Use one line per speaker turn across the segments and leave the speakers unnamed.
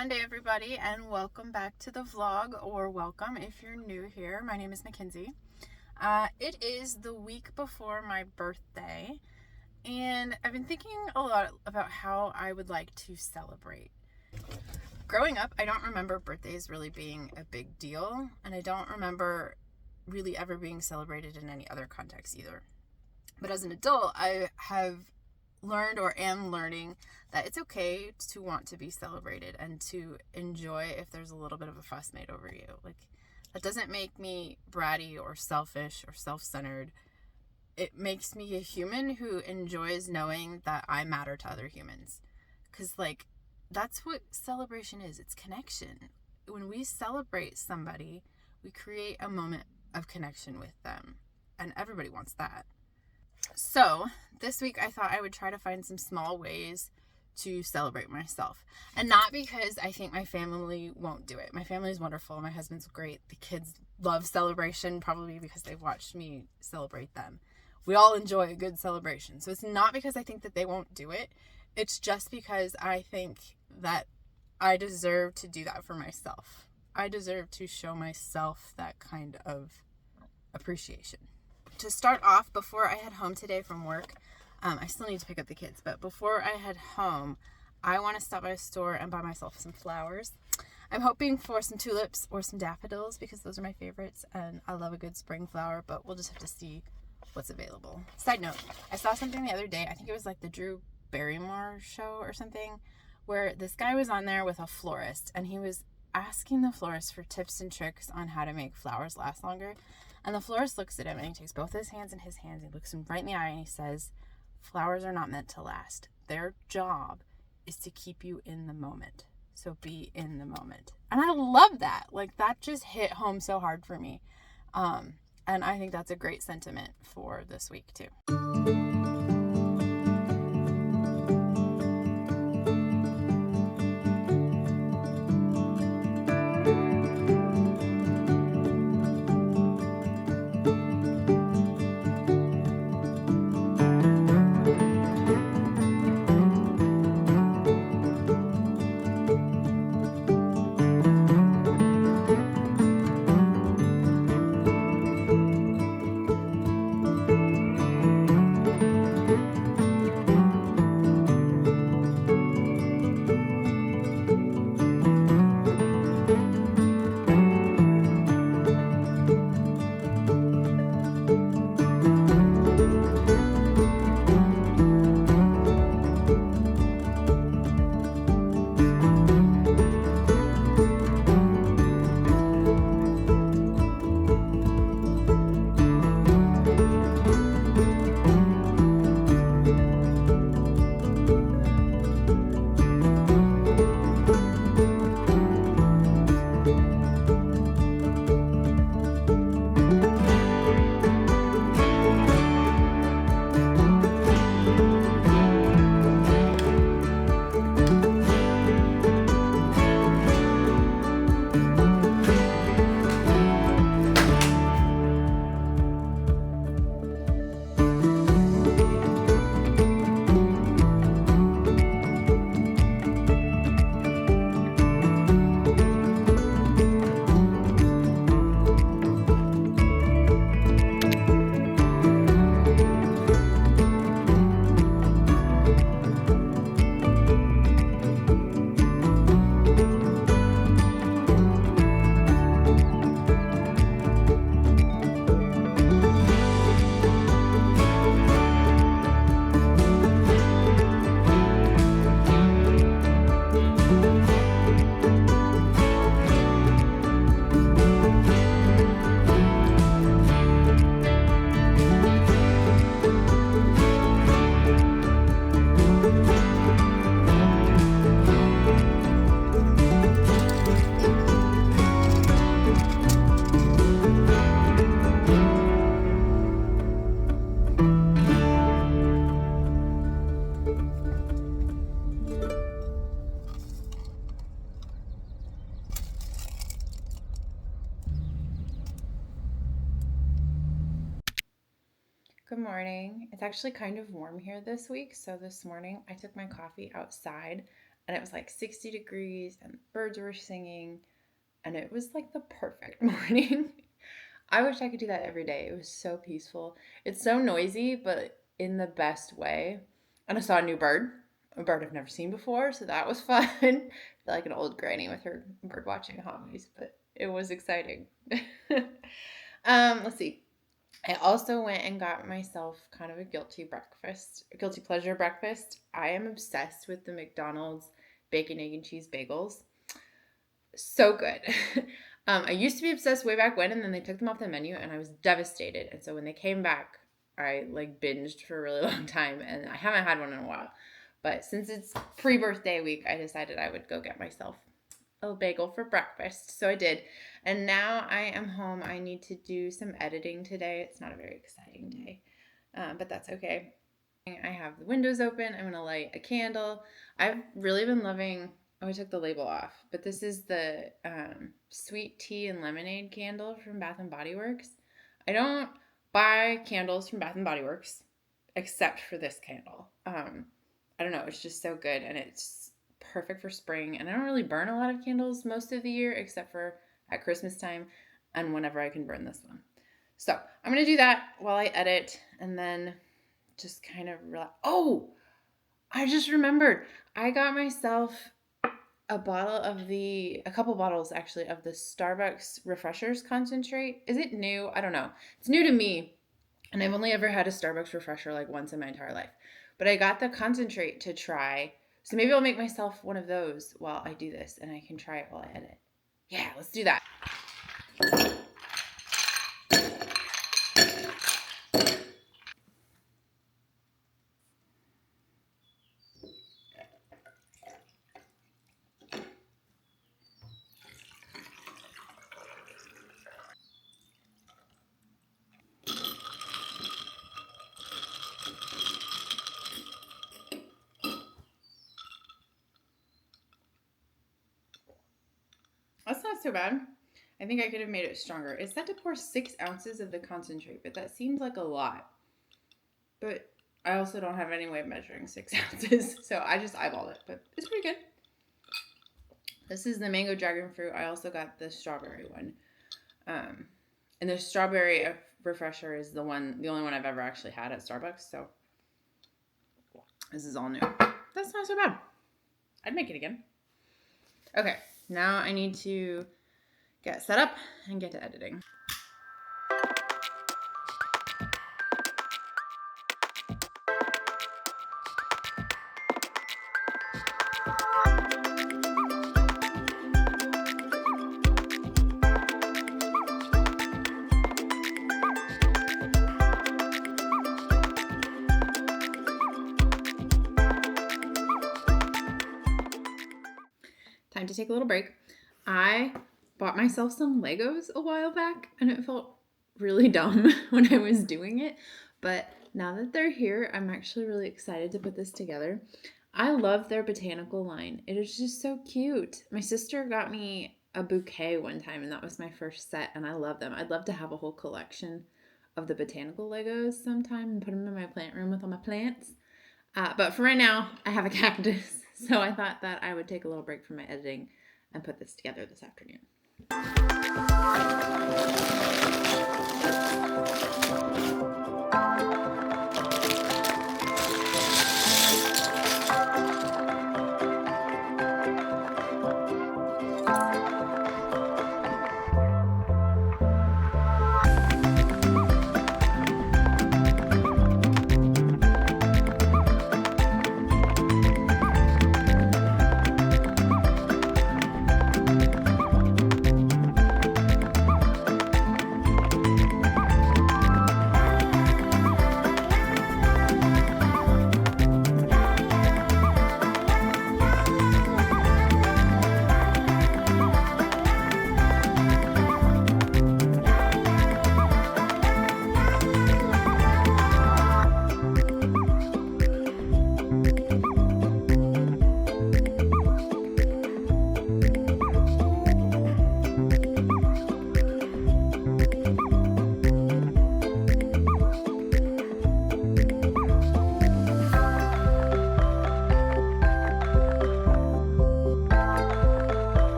Monday, everybody, and welcome back to the vlog, or welcome if you're new here. My name is Mackenzie. It is the week before my birthday, and I've been thinking a lot about how I would like to celebrate. Growing up, I don't remember birthdays really being a big deal, and I don't remember really ever being celebrated in any other context either. But as an adult, I have learned or am learning that it's okay to want to be celebrated and to enjoy if there's a little bit of a fuss made over you. Like, that doesn't make me bratty or selfish or self-centered. It makes me a human who enjoys knowing that I matter to other humans. Because, like, that's what celebration is. It's connection. When we celebrate somebody, we create a moment of connection with them. And everybody wants that. So this week I thought I would try to find some small ways to celebrate myself. And not because I think my family won't do it. My family is wonderful. My husband's great. The kids love celebration, probably because they've watched me celebrate them. We all enjoy a good celebration. So it's not because I think that they won't do it. It's just because I think that I deserve to do that for myself. I deserve to show myself that kind of appreciation. To start off, before I head home today from work, I still need to pick up the kids, but before I head home, I want to stop by a store and buy myself some flowers. I'm hoping for some tulips or some daffodils because those are my favorites, and I love a good spring flower, but we'll just have to see what's available. Side note, I saw something the other day, I think it was like the Drew Barrymore show or something, where this guy was on there with a florist, and he was asking the florist for tips and tricks on how to make flowers last longer. And the florist looks at him and he takes both his hands in his hands. He looks him right in the eye and he says, flowers are not meant to last. Their job is to keep you in the moment. So be in the moment. And I love that. Like, that just hit home so hard for me. And I think that's a great sentiment for this week too. Good morning. It's actually kind of warm here this week, so this morning I took my coffee outside. and it was like 60 degrees and birds were singing, and it was like the perfect morning. I wish I could do that every day. It was so peaceful. It's so noisy, but in the best way. And I saw a new bird, a bird I've never seen before, so that was fun. I feel like an old granny with her bird watching hobbies, but it was exciting. Let's see. I also went and got myself kind of a guilty pleasure breakfast. I am obsessed with the McDonald's bacon, egg, and cheese bagels. So good. I used to be obsessed way back when, and then they took them off the menu, and I was devastated. And so when they came back, I like binged for a really long time, and I haven't had one in a while. But since it's pre-birthday week, I decided I would go get myself a bagel for breakfast. So I did. And now I am home. I need to do some editing today. It's not a very exciting day, but that's okay. I have the windows open. I'm going to light a candle. I've really been loving... Oh, I took the label off, but this is the sweet tea and lemonade candle from Bath & Body Works. I don't buy candles from Bath & Body Works except for this candle. I don't know. It's just so good, and it's perfect for spring. And I don't really burn a lot of candles most of the year except for at Christmas time and whenever I can burn this one. So I'm going to do that while I edit, and then just kind of relax. Oh, I just remembered. I got myself a couple bottles actually of the Starbucks Refreshers concentrate. Is it new? I don't know. It's new to me, and I've only ever had a Starbucks Refresher like once in my entire life. But I got the concentrate to try, so maybe I'll make myself one of those while I do this, and I can try it while I edit. Yeah, let's do that. That's not so bad. I think I could have made it stronger. It said to pour 6 ounces of the concentrate, but that seems like a lot. But I also don't have any way of measuring 6 ounces, so I just eyeballed it, but it's pretty good. This is the mango dragon fruit. I also got the strawberry one. And the strawberry refresher is the only one I've ever actually had at Starbucks, so this is all new. That's not so bad. I'd make it again. Okay, now I need to get set up and get to editing. Time to take a little break. I bought myself some Legos a while back, and it felt really dumb when I was doing it, but now that they're here, I'm actually really excited to put this together. I love their botanical line. It is just so cute. My sister got me a bouquet one time, and that was my first set, and I love them. I'd love to have a whole collection of the botanical Legos sometime and put them in my plant room with all my plants. But for right now, I have a cactus, so I thought that I would take a little break from my editing and put this together this afternoon.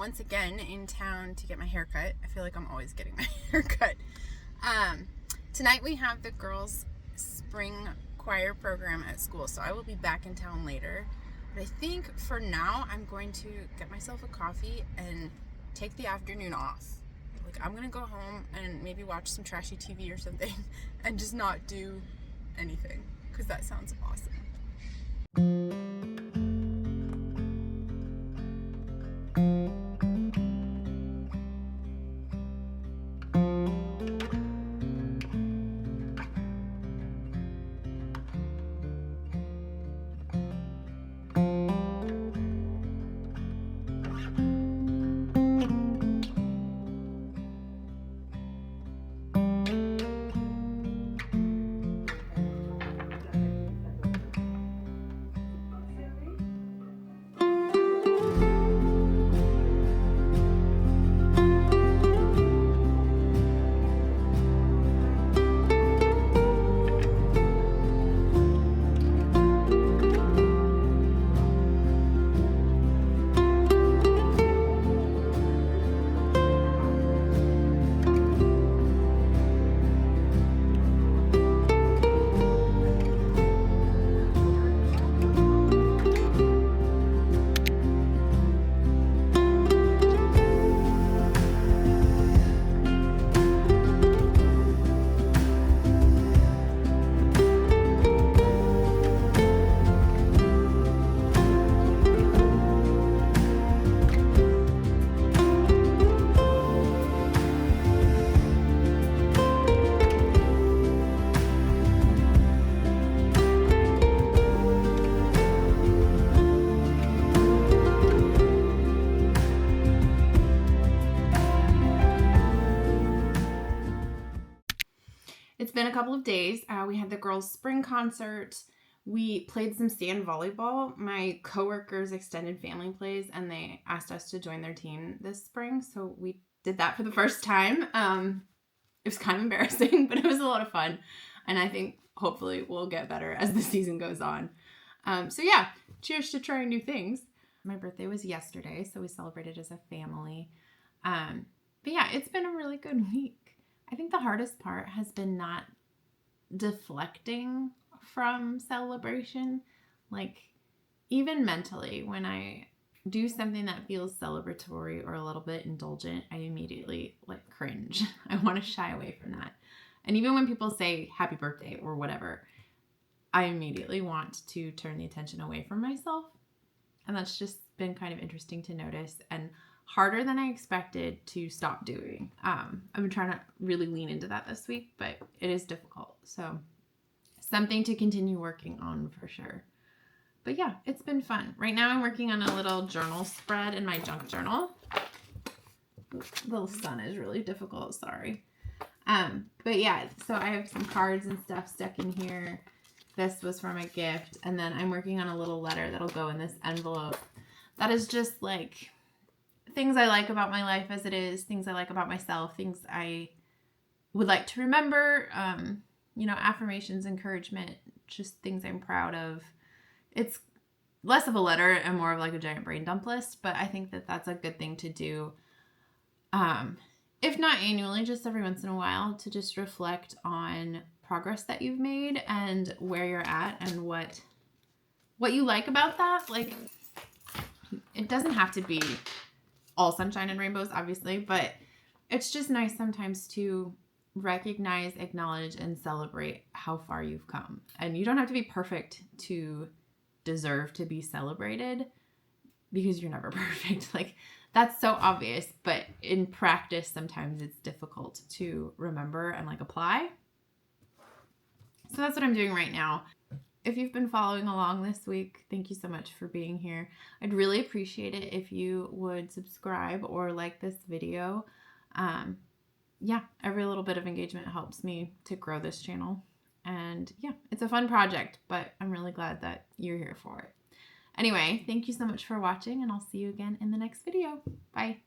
once again in town to get my hair cut. I feel like I'm always getting my hair cut. Tonight we have the girls' spring choir program at school, so I will be back in town later. But I think for now I'm going to get myself a coffee and take the afternoon off. Like, I'm gonna go home and maybe watch some trashy TV or something and just not do anything, because that sounds awesome. It's been a couple of days. We had the girls' spring concert. We played some sand volleyball. My coworkers' extended family plays, and they asked us to join their team this spring, so we did that for the first time. It was kind of embarrassing, but it was a lot of fun, and I think hopefully we'll get better as the season goes on. So yeah, cheers to trying new things. My birthday was yesterday, so we celebrated as a family. But yeah, it's been a really good week. I think the hardest part has been not deflecting from celebration. Like, even mentally, when I do something that feels celebratory or a little bit indulgent, I immediately cringe. I want to shy away from that. And even when people say happy birthday or whatever, I immediately want to turn the attention away from myself. And that's just been kind of interesting to notice and harder than I expected to stop doing. I've been trying to really lean into that this week, but it is difficult. So something to continue working on for sure. But yeah, it's been fun. Right now I'm working on a little journal spread in my junk journal. The sun is really difficult, sorry. But yeah, so I have some cards and stuff stuck in here. This was from a gift. And then I'm working on a little letter that'll go in this envelope. That is just things I like about my life as it is, things I like about myself, things I would like to remember, affirmations, encouragement, just things I'm proud of. It's less of a letter and more of a giant brain dump list, but I think that that's a good thing to do. If not annually, just every once in a while, to just reflect on progress that you've made and where you're at and what you like about that. It doesn't have to be all sunshine and rainbows, obviously, but it's just nice sometimes to recognize, acknowledge, and celebrate how far you've come. And you don't have to be perfect to deserve to be celebrated, because you're never perfect. That's so obvious, but in practice, sometimes it's difficult to remember and apply. So that's what I'm doing right now. If you've been following along this week, thank you so much for being here. I'd really appreciate it if you would subscribe or like this video. Every little bit of engagement helps me to grow this channel. And yeah, it's a fun project, but I'm really glad that you're here for it. Anyway, thank you so much for watching, and I'll see you again in the next video. Bye.